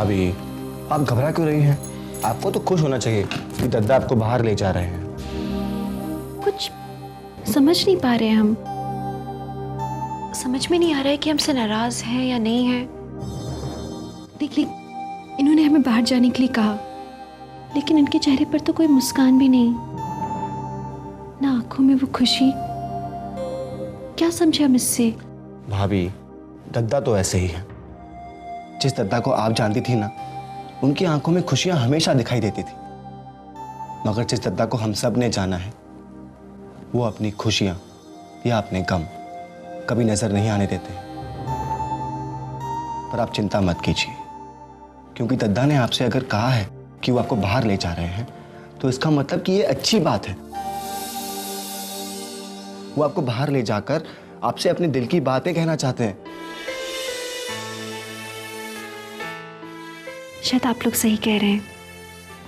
भाभी, आप घबरा क्यों रही हैं? आपको तो खुश होना चाहिए कि दद्दा आपको बाहर ले जा रहे हैं। कुछ समझ नहीं पा रहे हैं हम। समझ में नहीं आ रहा है कि हमसे नाराज हैं या नहीं है। देखिए, इन्होंने हमें बाहर जाने के लिए कहा, लेकिन इनके चेहरे पर तो कोई मुस्कान भी नहीं, ना आंखों में वो खुशी। क्या समझे हम इससे? भाभी, दद्दा तो ऐसे ही है। जिस दद्दा को आप जानती थी ना, उनकी आंखों में खुशियां हमेशा दिखाई देती थी। मगर जिस दद्दा को हम सब ने जाना है, वो अपनी खुशियां या अपने गम कभी नजर नहीं आने देते। पर आप चिंता मत कीजिए, क्योंकि दद्दा ने आपसे अगर कहा है कि वो आपको बाहर ले जा रहे हैं, तो इसका मतलब कि ये अच्छी बात है। वो आपको बाहर ले जाकर आपसे अपने दिल की बातें कहना चाहते हैं। शायद आप लोग सही कह रहे हैं।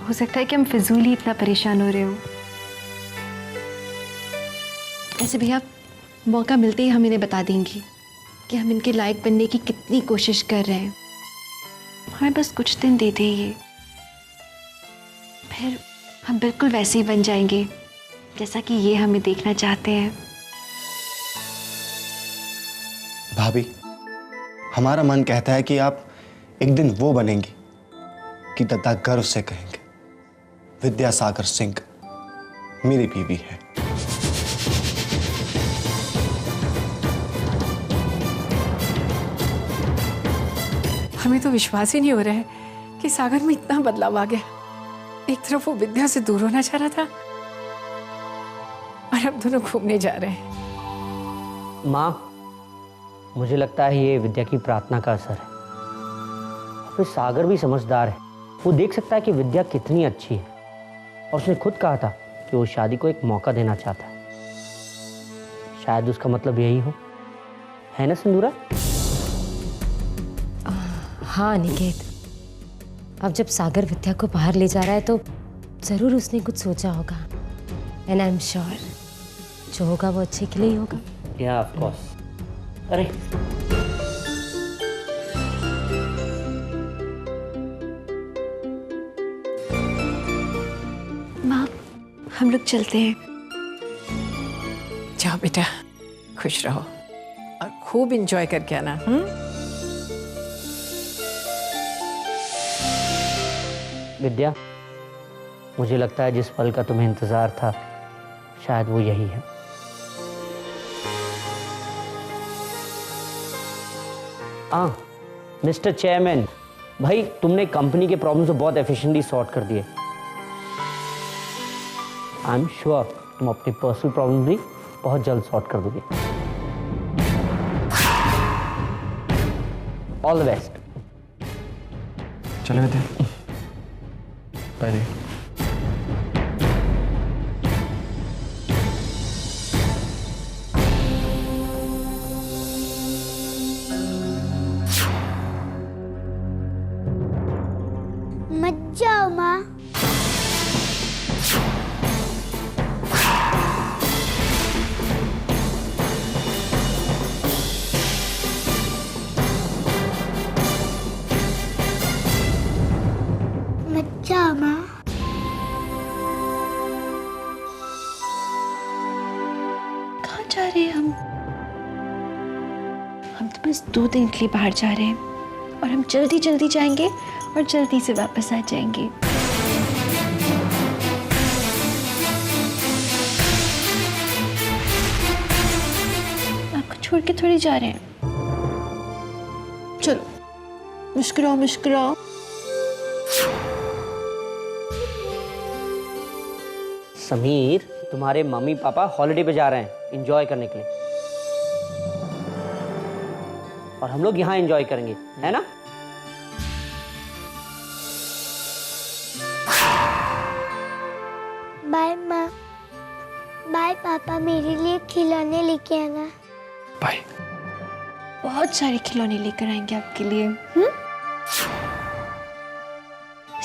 हो सकता है कि हम फिजूल ही इतना परेशान हो रहे हो। ऐसे भैया, मौका मिलते ही हम इन्हें बता देंगे कि हम इनके लायक बनने की कितनी कोशिश कर रहे हैं। हमें बस कुछ दिन दे दे ये, फिर हम बिल्कुल वैसे ही बन जाएंगे जैसा कि ये हमें देखना चाहते हैं। भाभी, हमारा मन कहता है कि आप एक दिन वो बनेंगी कि दद्दा गर्व से कहेंगे, विद्यासागर सिंह मेरी बीवी है। हमें तो विश्वास ही नहीं हो रहा है कि सागर में इतना बदलाव आ गया। एक तरफ वो विद्या से दूर होना चाह रहा था और अब दोनों घूमने जा रहे हैं। माँ, मुझे लगता है ये विद्या की प्रार्थना का असर है। फिर सागर भी समझदार है, वो देख सकता है कि विद्या कितनी अच्छी है, और उसने खुद कहा था कि वो शादी को एक मौका देना चाहता है। शायद उसका मतलब यही हो, है ना सिंदूरा? हाँ निकेत, अब जब सागर विद्या को बाहर ले जा रहा है तो जरूर उसने कुछ सोचा होगा। एंड आई एम श्योर जो होगा वो अच्छे के लिए ही होगा। या ऑफ कोर्स। अरे माँ, हम लोग चलते हैं। जाओ बेटा, खुश रहो और खूब एंजॉय करके आना। विद्या, मुझे लगता है जिस पल का तुम्हें इंतजार था, शायद वो यही है। मिस्टर चेयरमैन, भाई तुमने कंपनी के प्रॉब्लम्स को बहुत एफिशिएंटली सॉर्ट कर दिए। आई एम श्योर तुम अपनी पर्सनल प्रॉब्लम भी बहुत जल्द सॉर्ट कर दोगे। All the best. चले विद्या, पहले मत जाओ माँ। मत जाओ माँ। कहाँ जा रहे हैं हम? हम तो बस 2 दिन के लिए बाहर जा रहे हैं, और हम जल्दी जल्दी जाएंगे और जल्दी से वापस आ जाएंगे। आपको छोड़ के थोड़ी जा रहे हैं। चलो, मुस्कुराओ मुस्कुराओ। समीर, तुम्हारे मम्मी पापा हॉलिडे पे जा रहे हैं एंजॉय करने के लिए, और हम लोग यहाँ एंजॉय करेंगे, है ना? बाय माँ। बाय पापा, मेरे लिए खिलौने लेके आना। बाय। बहुत सारे खिलौने लेकर आएंगे आपके लिए।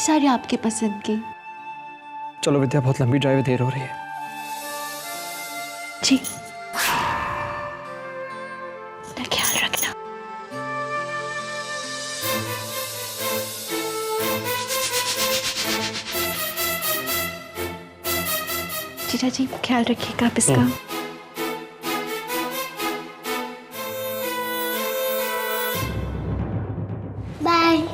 सारे आपके पसंद के। चलो विद्या, बहुत लंबी ड्राइव, देर हो रही है। जी, ख्याल रखना। जीजा जी ख्याल रखिएगा आप इसका। बाय।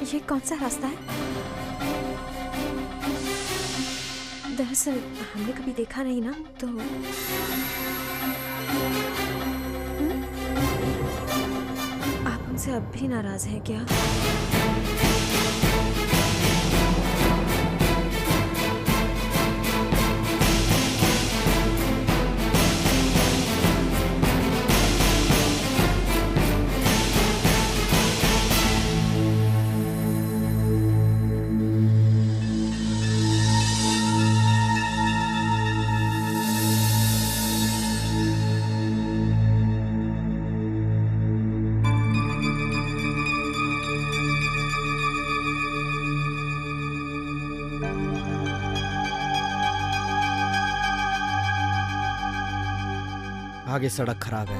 ये कौन सा रास्ता है? दरअसल हमने कभी देखा नहीं ना, तो आप हमसे अब भी नाराज हैं क्या? आगे सड़क खराब है।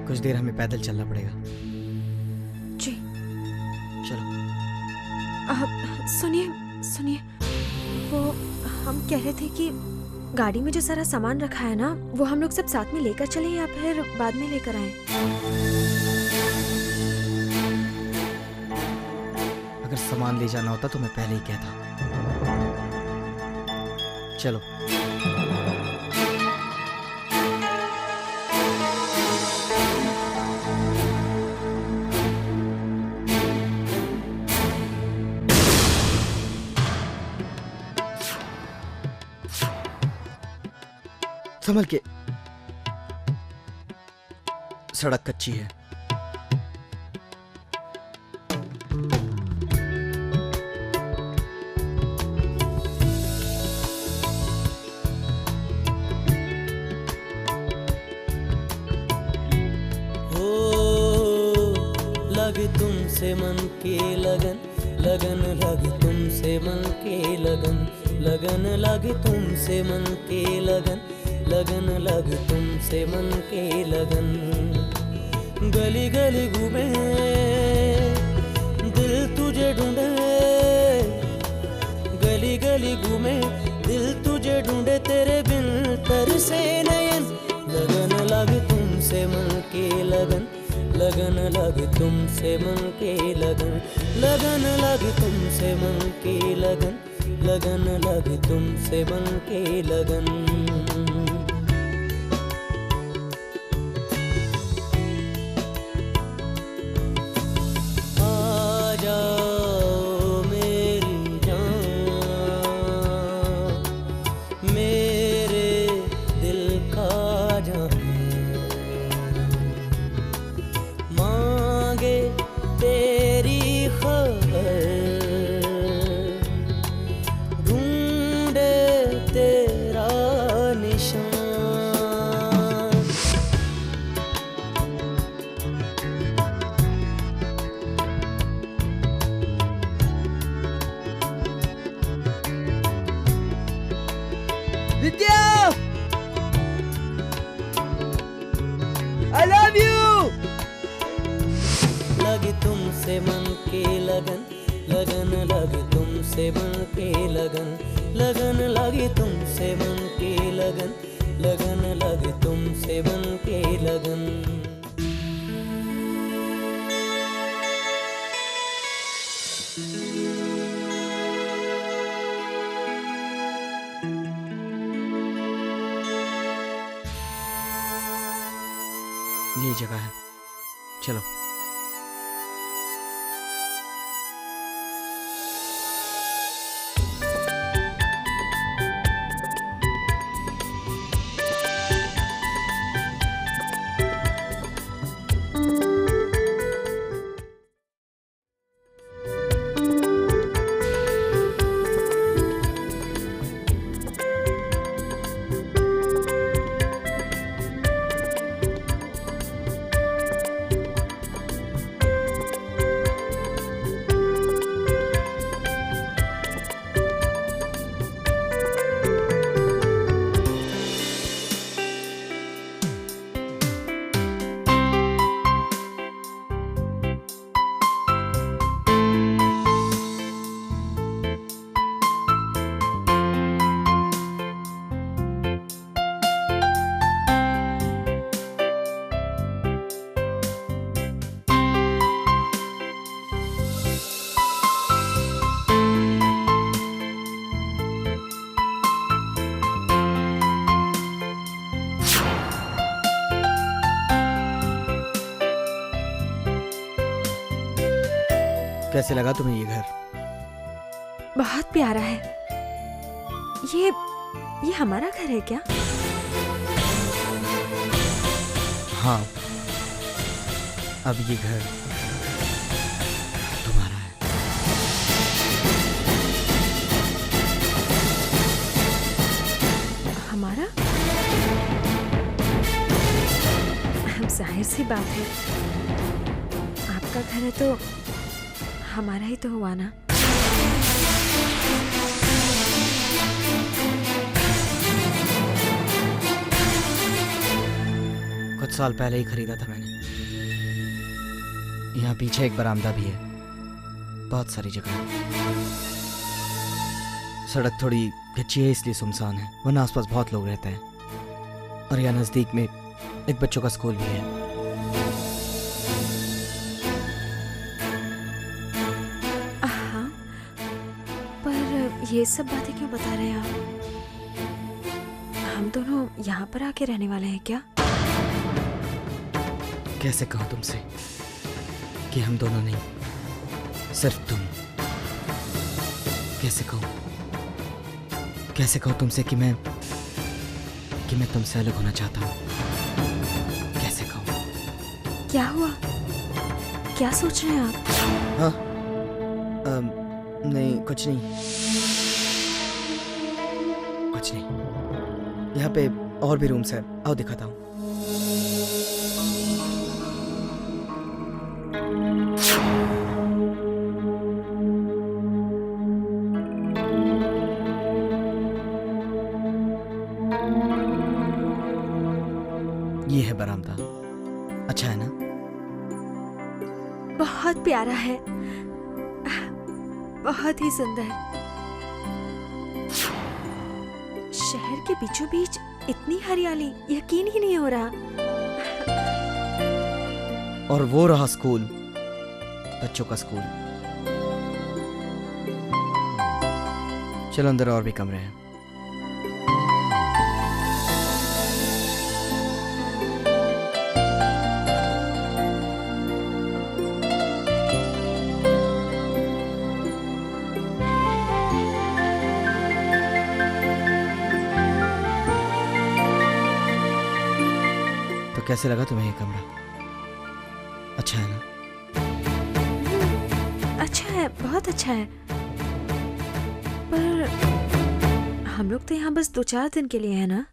कुछ देर हमें पैदल चलना पड़ेगा। जी चलो। सुनिए, वो हम कह रहे थे कि गाड़ी में जो सारा सामान रखा है ना, वो हम लोग सब साथ में लेकर चले या फिर बाद में लेकर आए? अगर सामान ले जाना होता तो मैं पहले ही कहता। चलो। संभल के, सड़क कच्ची है। लगे तुमसे मन की लगन, लगन लगे तुमसे मन की लगन, लगन लगे तुमसे मन की लगन, लगन लगे तुमसे मन की लगन। गली गली घूमे दिल तुझे ढूंढे, गली गली घूमे दिल तुझे ढूंढे, तेरे बिन तरसे नयन। लगन लगे तुमसे मन की लगन, लगन लगे तुमसे मन की लगन, लगन लगे तुमसे मन की लगन, लगन लगे तुमसे मन की लगन। आ जाओ मेरी जान, मेरे दिल का जान, मांगे तेरी खबर, ढूंढे तेरा निशान। विद्या, I love you। लगे तुमसे मन की लगन, लगन लगे तुमसे मन की लगन, लगन लगे तुमसे मन की लगन, लगन लगे तुमसे मन की लगन। यही जगह है, चलो। कैसे लगा तुम्हें ये घर? बहुत प्यारा है। ये हमारा घर है क्या? हाँ, अब ये घर तुम्हारा है। हमारा? जाहिर सी बात है, आपका घर है तो हमारा ही तो हुआ ना। कुछ साल पहले ही खरीदा था मैंने। यहाँ पीछे एक बरामदा भी है, बहुत सारी जगह है। सड़क थोड़ी कच्ची है इसलिए सुनसान है, वरना आसपास बहुत लोग रहते हैं। और यहाँ नजदीक में एक बच्चों का स्कूल भी है। हाँ, पर ये सब बातें क्यों बता रहे हैं आप? हम दोनों यहाँ पर आके रहने वाले हैं क्या? कैसे कहूँ तुमसे कि हम दोनों नहीं, सिर्फ तुम। कैसे कहूँ तुमसे कि मैं तुमसे अलग होना चाहता हूँ। कैसे कहूँ? क्या हुआ? क्या सोच रहे हैं आप? हाँ, नहीं, कुछ नहीं। यहाँ पे और भी रूम्स हैं, आओ दिखाता हूँ। ये है बरामदा, अच्छा है ना? बहुत प्यारा है, बहुत ही सुंदर। शहर के बीचों बीच इतनी हरियाली, यकीन ही नहीं हो रहा। और वो रहा स्कूल, बच्चों का स्कूल। चलो अंदर और भी कमरे हैं। तो कैसे लगा तुम्हें ये कमरा? अच्छा है ना? अच्छा है, बहुत अच्छा है। पर हम लोग तो यहाँ बस 2-4 दिन के लिए हैं ना?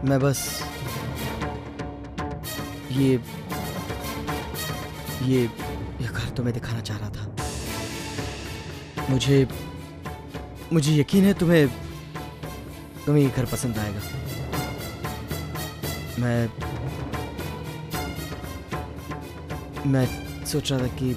मैं बस ये घर तुम्हें दिखाना चाह रहा था। मुझे यकीन है तुम्हें ये घर पसंद आएगा। मैं सोच रहा था कि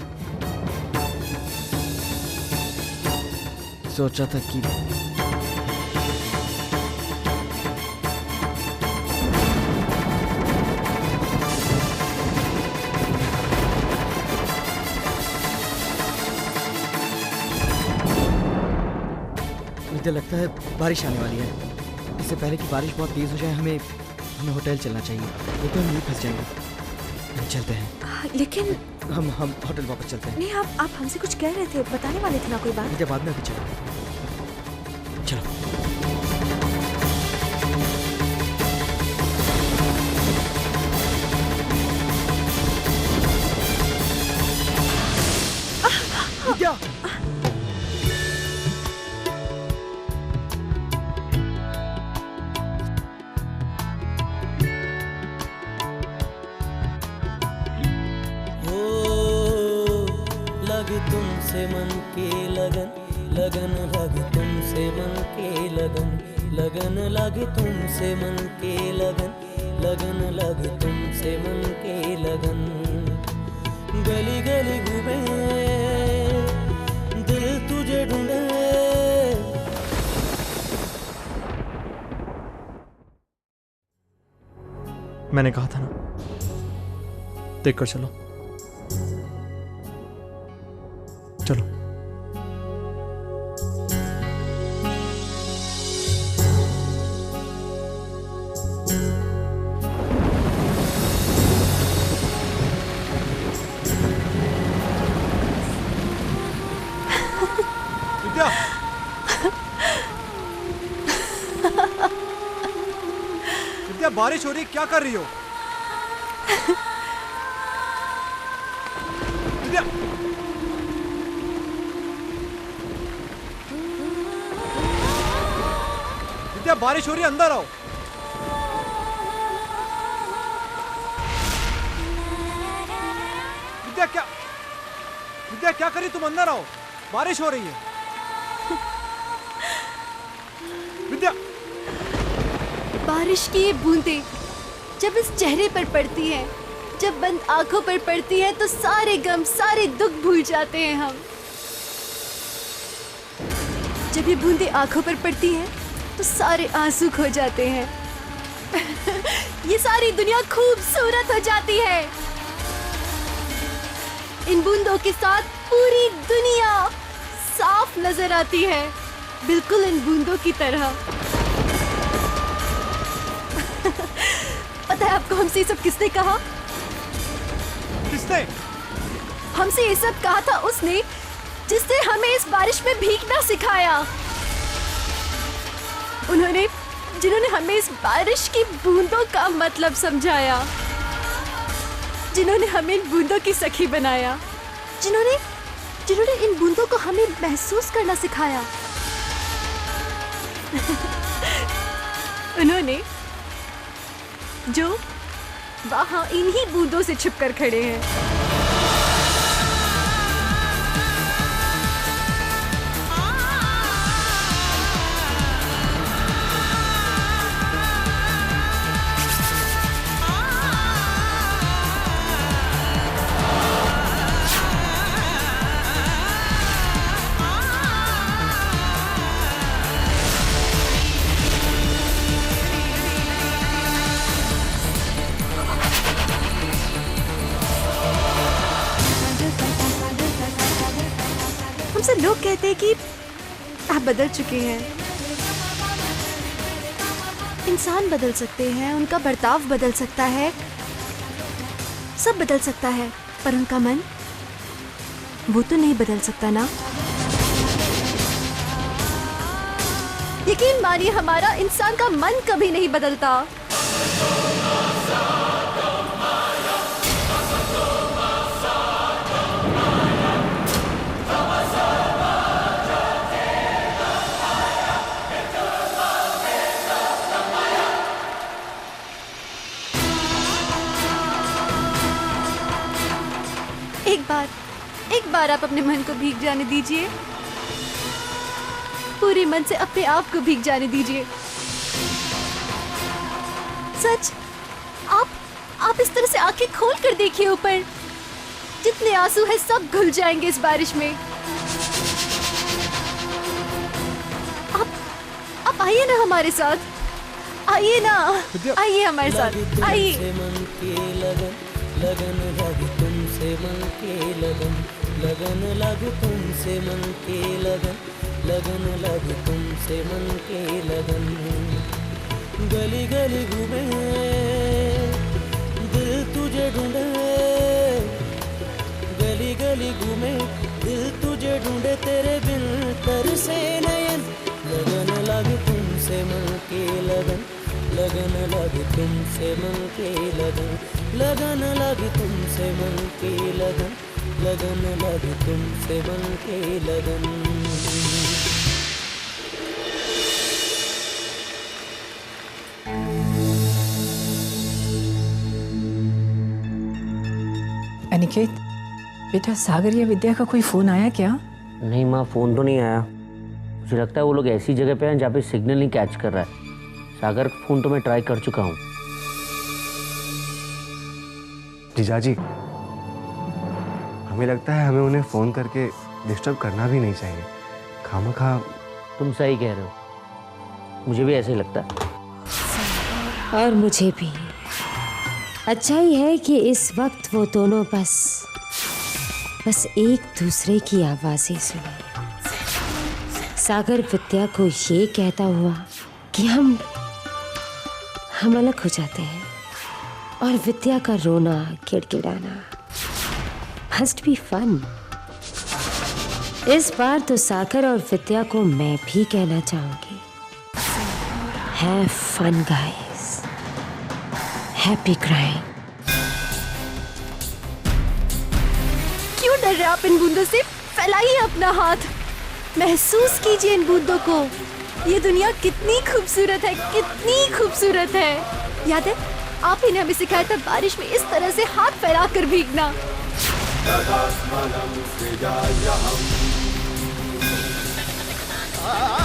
मुझे लगता है बारिश आने वाली है। इससे पहले कि बारिश बहुत तेज हो जाए हमें होटल चलना चाहिए, नहीं तो हम यहीं फंस जाएंगे। हम चलते हैं। लेकिन हम होटल वापस चलते हैं। नहीं, आप हमसे कुछ कह रहे थे, बताने वाले थे ना कोई बात? मुझे बाद में अभी चलो। क्या? तुमसे मन के लगन लगन लग तुमसे मन के लगन लगन लग तुमसे मन के लगन लगन लग तुमसे मन के लगन। गली गली घूमे दिल तुझे ढूंढे। मैंने कहा था ना, देख कर चलो। चलो। विद्या बारिश हो रही, क्या कर रही हो? विद्या विद्या बारिश हो रही है, अंदर आओ। विद्या क्या करी, तुम अंदर आओ, बारिश हो रही है। विद्या बारिश की ये बूंदें जब इस चेहरे पर पड़ती हैं, जब बंद आंखों पर पड़ती हैं, तो सारे गम, सारे दुख भूल जाते हैं हम। जब ये बूंदें आंखों पर पड़ती हैं तो सारे आंसू खो जाते हैं। ये सारी दुनिया खूबसूरत हो जाती है। इन बूंदों के साथ पूरी दुनिया साफ नजर आती है, बिल्कुल इन बूंदों की तरह। पता है आपको हमसे ये सब किसने कहा? किसने? हमसे ये सब कहा था उसने जिसने हमें इस बारिश में भीगना सिखाया। जिन्होंने हमें इस बारिश की बूंदों का मतलब समझाया, जिन्होंने हमें इन बूंदों की सखी बनाया, जिन्होंने इन बूंदों को हमें महसूस करना सिखाया। उन्होंने जो वहां इन्हीं बूंदों से छिपकर खड़े हैं। हमसे लोग कहते हैं कि आप बदल चुके हैं। इंसान बदल सकते हैं, उनका बर्ताव बदल सकता है, सब बदल सकता है, पर उनका मन वो तो नहीं बदल सकता ना। यकीन मानिए हमारा इंसान का मन कभी नहीं बदलता। एक बार आप अपने मन को भीग जाने दीजिए, पूरे मन से अपने आप को भीग जाने दीजिए। सच, आप इस तरह से आंखें खोल कर देखिए ऊपर, जितने आंसू है सब घुल जाएंगे इस बारिश में। आप आइए ना हमारे साथ, आइए ना, आइए हमारे साथ, आइए। लगन लगी तुमसे मन के लगन, लगन लगी तुमसे मन के लगन, लगन लगी तुमसे मन के लगन। गली गली घूमे दिल तुझे ढूंढे, गली गली घूमे दिल तुझे ढूंढे, तेरे बिन तरसे नयन। लगन लगी तुमसे मन के लगन, लगन लगी तुमसे मन के लगन, लगन लगी तुमसे मन के लगन, लगन लगी तुमसे मन के लगन। अनिकेत, बेटा सागर या विद्या का कोई फोन आया क्या? नहीं माँ, फोन तो नहीं आया। मुझे लगता है वो लोग ऐसी जगह पे हैं जहाँ पे सिग्नल नहीं कैच कर रहा है। सागर का फोन तो मैं ट्राई कर चुका हूँ। जीजाजी, हमें लगता है हमें उन्हें फोन करके डिस्टर्ब करना भी नहीं चाहिए। खामखा। तुम सही कह रहे हो, मुझे भी ऐसे ही लगता है। और मुझे भी। अच्छा ही है कि इस वक्त वो दोनों बस एक दूसरे की आवाज़ें सुने। सागर विद्या को ये कहता हुआ कि हम अलग हो जाते हैं, और विद्या का रोना गिड़गिड़ाना मस्ट बी फन। इस बार तो सागर और विद्या को मैं भी कहना चाहूंगी, have fun guys. Happy crying. क्यों डर रहे आप इन बूंदों से? फैलाइए अपना हाथ, महसूस कीजिए इन बूंदों को। ये दुनिया कितनी खूबसूरत है, कितनी खूबसूरत है। याद है आप ही ने हमें सिखाया था बारिश में इस तरह से हाथ फैला कर भीगना। आ